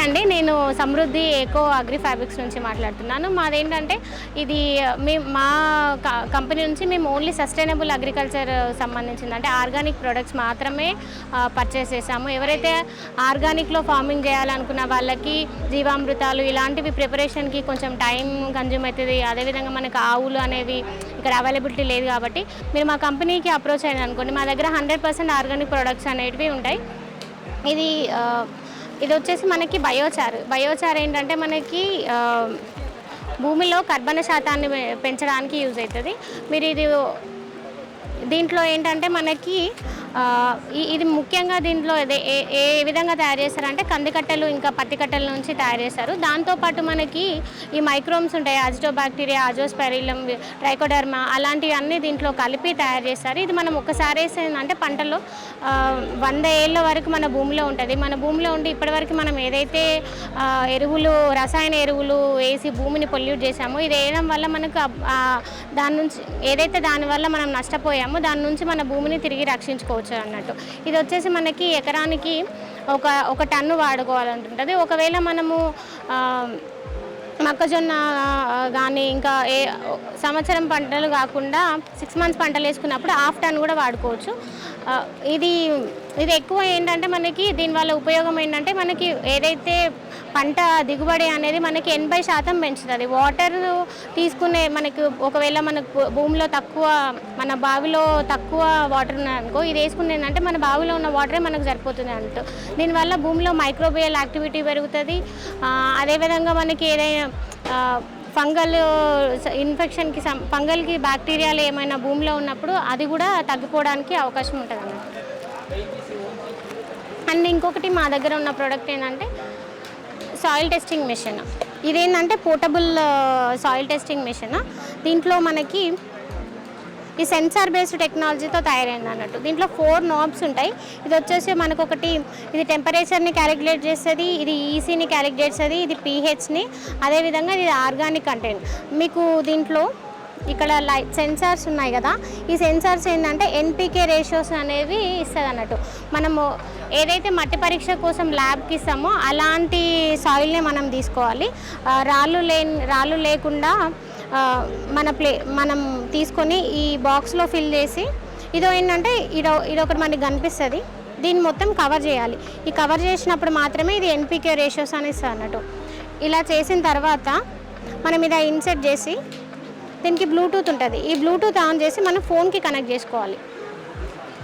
అండి, నేను సమృద్ధి ఏకో అగ్రి ఫ్యాబ్రిక్స్ నుంచి మాట్లాడుతున్నాను. మాదేంటంటే ఇది మా కంపెనీ నుంచి మేము ఓన్లీ సస్టైనబుల్ అగ్రికల్చర్ సంబంధించింది, అంటే ఆర్గానిక్ ప్రొడక్ట్స్ మాత్రమే పర్చేస్ చేసాము. ఎవరైతే ఆర్గానిక్లో ఫార్మింగ్ చేయాలనుకున్న వాళ్ళకి జీవామృతాలు ఇలాంటివి ప్రిపరేషన్కి కొంచెం టైం కన్జ్యూమ్ అవుతుంది. అదేవిధంగా మనకు ఆవులు అనేవి ఇక్కడ అవైలబిలిటీ లేదు కాబట్టి మీరు మా కంపెనీకి అప్రోచ్ అయిన అనుకోండి, మా దగ్గర 100% ఆర్గానిక్ ప్రొడక్ట్స్ అనేటివి ఉంటాయి. ఇది వచ్చేసి మనకి బయోచార్ ఏంటంటే మనకి భూమిలో కర్బన శాతాన్ని పెంచడానికి యూజ్ అవుతుంది. మీరు దీంట్లో ఏంటంటే మనకి ఇది ముఖ్యంగా దీంట్లో ఏ విధంగా తయారు చేస్తారంటే కందికట్టెలు ఇంకా పత్తి కట్టెల నుంచి తయారు చేస్తారు. దాంతోపాటు మనకి ఈ మైక్రోమ్స్ ఉంటాయి, అజిటోబాక్టీరియా, అజోస్పెరిలం, ట్రైకోడర్మా అలాంటివి అన్నీ దీంట్లో కలిపి తయారు చేస్తారు. ఇది మనం ఒకసారి వేసేదంటే పంటలో 100 ఏళ్ళ వరకు మన భూమిలో ఉంటుంది. మన భూమిలో ఉండి ఇప్పటివరకు మనం ఏదైతే రసాయన ఎరువులు వేసి భూమిని పొల్యూట్ చేసామో, ఇది వేయడం వల్ల మనకు దానివల్ల మనం నష్టపోయామో దాని నుంచి మన భూమిని తిరిగి రక్షించుకోవచ్చు అన్నట్టు. ఇది వచ్చేసి మనకి ఎకరానికి ఒక టన్ను వాడుకోవాలంటుంటుంది. ఒకవేళ మనము మొక్కజొన్న కానీ ఇంకా సంవత్సరం పంటలు కాకుండా 6 months పంటలు వేసుకున్నప్పుడు హాఫ్ టన్ కూడా వాడుకోవచ్చు. ఇది ఎక్కువ ఏంటంటే మనకి దీనివల్ల ఉపయోగం ఏంటంటే మనకి ఏదైతే పంట దిగుబడి అనేది మనకి 80% పెంచుతుంది. వాటర్ తీసుకునే మనకు ఒకవేళ మనకు భూమిలో మన బావిలో తక్కువ వాటర్ ఉన్నాయనుకో, ఇది వేసుకునేదంటే మన బావిలో ఉన్న వాటరే మనకు సరిపోతుంది అన్నట్టు. దీనివల్ల భూమిలో మైక్రోబియల్ యాక్టివిటీ పెరుగుతుంది. అదేవిధంగా మనకి ఏదైనా ఫంగల్ ఇన్ఫెక్షన్కి ఫంగల్కి బ్యాక్టీరియాలు ఏమైనా భూమిలో ఉన్నప్పుడు అది కూడా తగ్గిపోవడానికి అవకాశం ఉంటుంది అన్నమాట. అండ్ ఇంకొకటి మా దగ్గర ఉన్న ప్రోడక్ట్ ఏంటంటే సాయిల్ టెస్టింగ్ మిషన్. ఇదేంటంటే పోర్టబుల్ సాయిల్ టెస్టింగ్ మిషన్. దీంట్లో మనకి ఈ సెన్సార్ బేస్డ్ టెక్నాలజీతో తయారైంది అన్నట్టు. దీంట్లో 4 knobs ఉంటాయి. ఇది వచ్చేసి మనకు ఇది టెంపరేచర్ని క్యాలిక్యులేట్ చేస్తుంది, ఇది ఈసీని క్యాలిక్యులేట్ చేస్తుంది, ఇది పీహెచ్ని, అదేవిధంగా ఇది ఆర్గానిక్ కంటెంట్. మీకు దీంట్లో ఇక్కడ సెన్సార్స్ ఉన్నాయి కదా, ఈ సెన్సార్స్ ఏంటంటే ఎన్పీకే రేషియోస్ అనేవి ఇస్తుంది అన్నట్టు. మనము ఏదైతే మట్టి పరీక్ష కోసం ల్యాబ్కి ఇస్తామో అలాంటి సాయిల్నే మనం తీసుకోవాలి. రాళ్ళు లేకుండా మనం తీసుకొని ఈ బాక్స్లో ఫిల్ చేసి ఏంటంటే ఇదొకటి మనకి కనిపిస్తుంది, దీన్ని మొత్తం కవర్ చేయాలి. ఈ కవర్ చేసినప్పుడు మాత్రమే ఇది ఎన్పీకే రేషియోస్ అని ఇస్తుంది అన్నట్టు. ఇలా చేసిన తర్వాత మనం ఇది ఇన్సెట్ చేసి దీనికి బ్లూటూత్ ఉంటుంది. ఈ బ్లూటూత్ ఆన్ చేసి మనం ఫోన్కి కనెక్ట్ చేసుకోవాలి.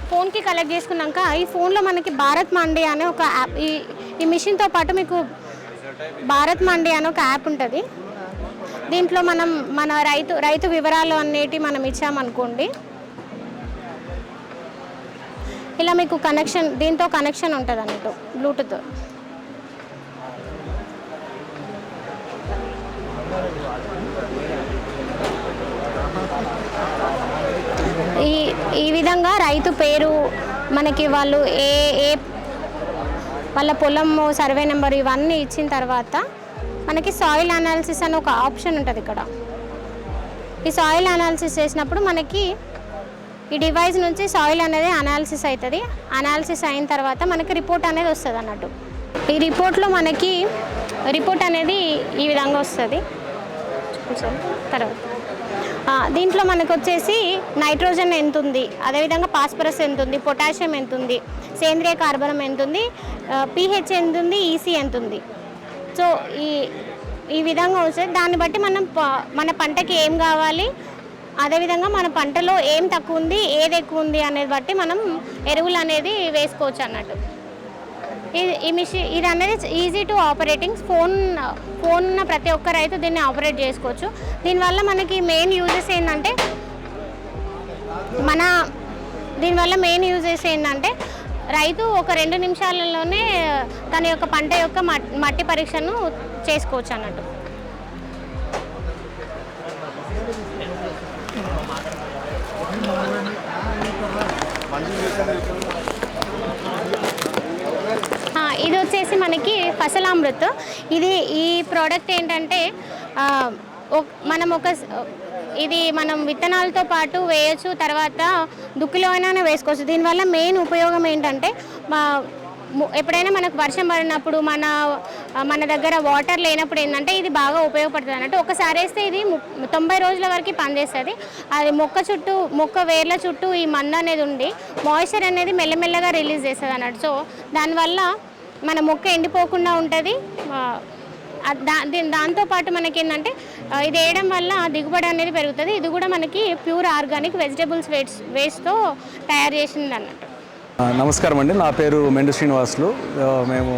ఫోన్కి కనెక్ట్ చేసుకున్నాక ఈ ఫోన్లో మనకి భారత్ మండి అనే ఒక యాప్, ఈ మిషన్తో పాటు మీకు భారత్ మండి అనే ఒక యాప్ ఉంటుంది. దీంట్లో మన రైతు వివరాలు అన్నిటి మనం ఇచ్చామనుకోండి, ఇలా మీకు దీంతో కనెక్షన్ ఉంటుంది అన్నట్టు బ్లూటూత్. ఈ విధంగా రైతు పేరు, మనకి వాళ్ళు వాళ్ళ పొలం సర్వే నెంబర్ ఇవన్నీ ఇచ్చిన తర్వాత మనకి సాయిల్ అనాలిసిస్ అని ఒక ఆప్షన్ ఉంటుంది ఇక్కడ. ఈ సాయిల్ అనాలిసిస్ చేసినప్పుడు మనకి ఈ డివైస్ నుంచి సాయిల్ అనేది అనాలిసిస్ అవుతుంది. అనాలిసిస్ అయిన తర్వాత మనకి రిపోర్ట్ అనేది వస్తుంది అన్నట్టు. ఈ రిపోర్ట్లో మనకి రిపోర్ట్ అనేది ఈ విధంగా వస్తుంది. తర్వాత దీంట్లో మనకు వచ్చేసి నైట్రోజన్ ఎంత ఉంది, అదేవిధంగా ఫాస్ఫరస్ ఎంత ఉంది, పొటాషియం ఎంత ఉంది, సేంద్రియ కార్బనం ఎంత ఉంది, పీహెచ్ ఎంత ఉంది, ఈసీ ఎంత ఉంది. సో ఈ విధంగా వస్తుంది. దాన్ని బట్టి మన పంటకి ఏం కావాలి, అదేవిధంగా మన పంటలో ఏం తక్కువ ఉంది, ఏది ఎక్కువ ఉంది అనేది బట్టి మనం ఎరువులు అనేది వేసుకోవచ్చు అన్నట్టు. ఈ మిషన్ ఇది అనేది ఈజీ టు ఆపరేటింగ్. ఫోన్ ఉన్న ప్రతి ఒక్క రైతు దీన్ని ఆపరేట్ చేసుకోవచ్చు. దీనివల్ల మనకి మెయిన్ యూజెస్ ఏంటంటే రైతు ఒక 2 నిమిషాలలోనే తన యొక్క పంట యొక్క మట్టి పరీక్షను చేసుకోవచ్చు అన్నట్టు. ఇది వచ్చేసి మనకి ఫసలామృత్. ఈ ప్రోడక్ట్ ఏంటంటే మనం విత్తనాలతో పాటు వేయచ్చు, తర్వాత దుక్కిలో అయినా వేసుకోవచ్చు. దీనివల్ల మెయిన్ ఉపయోగం ఏంటంటే ఎప్పుడైనా మనకు వర్షం పడినప్పుడు మన దగ్గర వాటర్ లేనప్పుడు ఏంటంటే ఇది బాగా ఉపయోగపడుతుంది అన్నట్టు. ఒకసారి వేస్తే ఇది 90 రోజుల వరకు పనిచేస్తుంది. అది మొక్క వేర్ల చుట్టూ ఈ మందు అనేది ఉండి మాయిశ్చర్ అనేది మెల్లమెల్లగా రిలీజ్ చేస్తుంది అన్నట్టు. సో దానివల్ల మన మొక్క ఎండిపోకుండా ఉంటుంది. దాంతోపాటు మనకి ఏంటంటే ఇది వేయడం వల్ల దిగుబడి అనేది పెరుగుతుంది. ఇది కూడా మనకి ప్యూర్ ఆర్గానిక్ వెజిటబుల్స్ వేస్ట్తో తయారు చేసింది అన్నట్టు. నమస్కారం అండి, నా పేరు మెండు శ్రీనివాసులు. మేము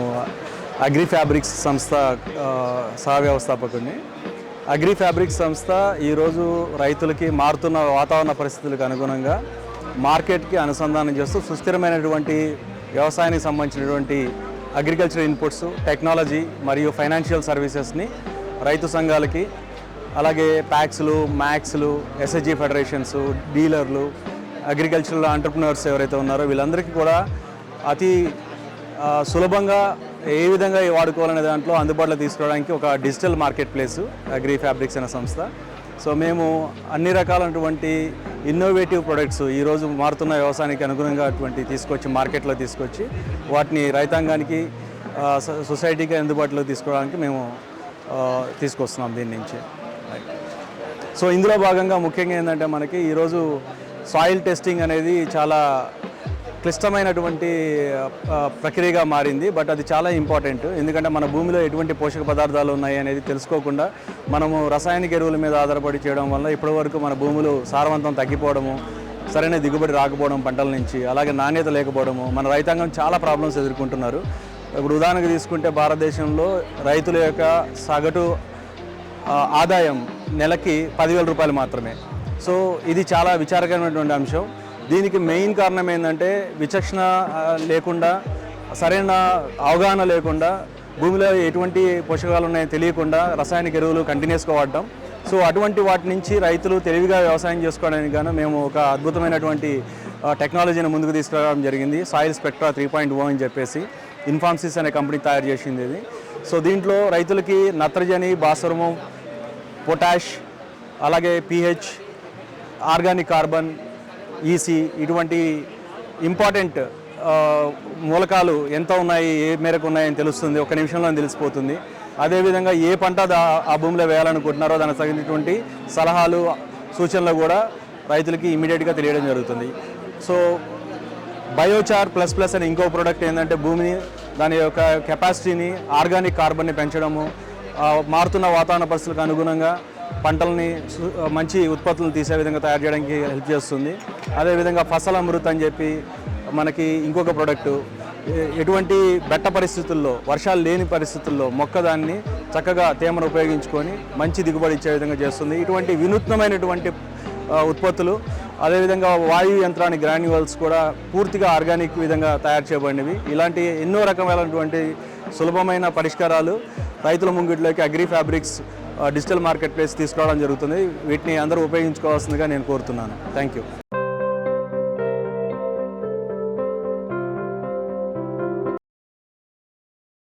అగ్రి ఫ్యాబ్రిక్స్ సంస్థ సహ వ్యవస్థాపకుడిని. అగ్రి ఫ్యాబ్రిక్స్ సంస్థ ఈరోజు రైతులకి మారుతున్న వాతావరణ పరిస్థితులకు అనుగుణంగా మార్కెట్కి అనుసంధానం చేస్తూ సుస్థిరమైనటువంటి వ్యవసాయానికి సంబంధించినటువంటి అగ్రికల్చర్ ఇన్పుట్స్, టెక్నాలజీ మరియు ఫైనాన్షియల్ సర్వీసెస్ని రైతు సంఘాలకి, అలాగే ప్యాక్స్లు, మ్యాక్స్లు, ఎస్హెచ్జి ఫెడరేషన్స్, డీలర్లు, అగ్రికల్చరల్ ఎంటర్ప్రినర్స్ ఎవరైతే ఉన్నారో వీళ్ళందరికీ కూడా అతి సులభంగా ఏ విధంగా వాడుకోవాలనే దాంట్లో అందుబాటులో తీసుకురావడానికి ఒక digital market place agri fabrics అనే సంస్థ. సో మేము అన్ని రకాలైనటువంటి ఇన్నోవేటివ్ ప్రొడక్ట్స్ ఈరోజు మారుతున్న వ్యవసాయానికి అనుగుణంగా అటువంటి మార్కెట్లో తీసుకొచ్చి వాటిని రైతాంగానికి, సొసైటీకి అందుబాటులో తీసుకోవడానికి మేము తీసుకొస్తున్నాం దీని నుంచి. సో ఇందులో భాగంగా ముఖ్యంగా ఏంటంటే మనకి ఈరోజు సాయిల్ టెస్టింగ్ అనేది చాలా క్లిష్టమైనటువంటి ప్రక్రియగా మారింది. బట్ అది చాలా ఇంపార్టెంట్. ఎందుకంటే మన భూమిలో ఎటువంటి పోషక పదార్థాలు ఉన్నాయి అనేది తెలుసుకోకుండా మనము రసాయనిక ఎరువుల మీద ఆధారపడి చేయడం వల్ల ఇప్పటివరకు మన భూములు సారవంతం తగ్గిపోవడము, సరైన దిగుబడి రాకపోవడం పంటల నుంచి, అలాగే నాణ్యత లేకపోవడము, మన రైతాంగం చాలా ప్రాబ్లమ్స్ ఎదుర్కొంటున్నారు. ఇప్పుడు ఉదాహరణకు తీసుకుంటే భారతదేశంలో రైతుల యొక్క సగటు ఆదాయం నెలకి 10,000 రూపాయలు మాత్రమే. సో ఇది చాలా విచారకరమైనటువంటి అంశం. దీనికి మెయిన్ కారణం ఏంటంటే విచక్షణ లేకుండా, సరైన అవగాహన లేకుండా, భూమిలో ఎటువంటి పోషకాలు ఉన్నాయో తెలియకుండా రసాయనిక ఎరువులు కంటిన్యూస్గా వాడడం. సో అటువంటి వాటి నుంచి రైతులు తెలివిగా వ్యవసాయం చేసుకోవడానికి గాను మేము ఒక అద్భుతమైనటువంటి టెక్నాలజీని ముందుకు తీసుకురావడం జరిగింది. సాయిల్ స్పెక్ట్రా 3.0 అని చెప్పేసి ఇన్ఫార్మ్సిస్ అనే కంపెనీ తయారు చేసింది ఇది. సో దీంట్లో రైతులకి నత్రజని, భాస్వరము, పొటాష్, అలాగే pH, ఆర్గానిక్ కార్బన్, ఈసీ ఇటువంటి ఇంపార్టెంట్ మూలకాలు ఎంత ఉన్నాయి, ఏ మేరకు ఉన్నాయని తెలుస్తుంది, ఒక నిమిషంలో తెలిసిపోతుంది. అదేవిధంగా ఏ పంట ఆ భూమిలో వేయాలనుకుంటున్నారో దానికి తగినటువంటి సలహాలు, సూచనలు కూడా రైతులకి ఇమీడియట్గా తెలియడం జరుగుతుంది. సో బయోచార్ ప్లస్ ప్లస్ అనే ఇంకో ప్రోడక్ట్ ఏంటంటే భూమిని, దాని యొక్క కెపాసిటీని, ఆర్గానిక్ కార్బన్ని పెంచడము, మారుతున్న వాతావరణ పరిస్థితులకు అనుగుణంగా పంటల్ని మంచి ఉత్పత్తులను తీసే విధంగా తయారు చేయడానికి హెల్ప్ చేస్తుంది. అదేవిధంగా ఫసల్ అమృత్ అని చెప్పి మనకి ఇంకొక ప్రోడక్టు, ఎటువంటి బెట్ట పరిస్థితుల్లో, వర్షాలు లేని పరిస్థితుల్లో మొక్క దాన్ని చక్కగా తేమను ఉపయోగించుకొని మంచి దిగుబడి ఇచ్చే విధంగా చేస్తుంది. ఇటువంటి వినూత్నమైనటువంటి ఉత్పత్తులు, అదేవిధంగా వాయు యంత్రాన్ని గ్రాన్యువల్స్ కూడా పూర్తిగా ఆర్గానిక్ విధంగా తయారు చేయబడినవి. ఇలాంటి ఎన్నో రకమైనటువంటి సులభమైన పరిష్కారాలు రైతుల ముంగిట్లోకి agri fabrics digital market place తీసుకురావడం జరుగుతుంది. వీటిని అందరూ ఉపయోగించుకోవాల్సిందిగా నేను కోరుతున్నాను. Thank you.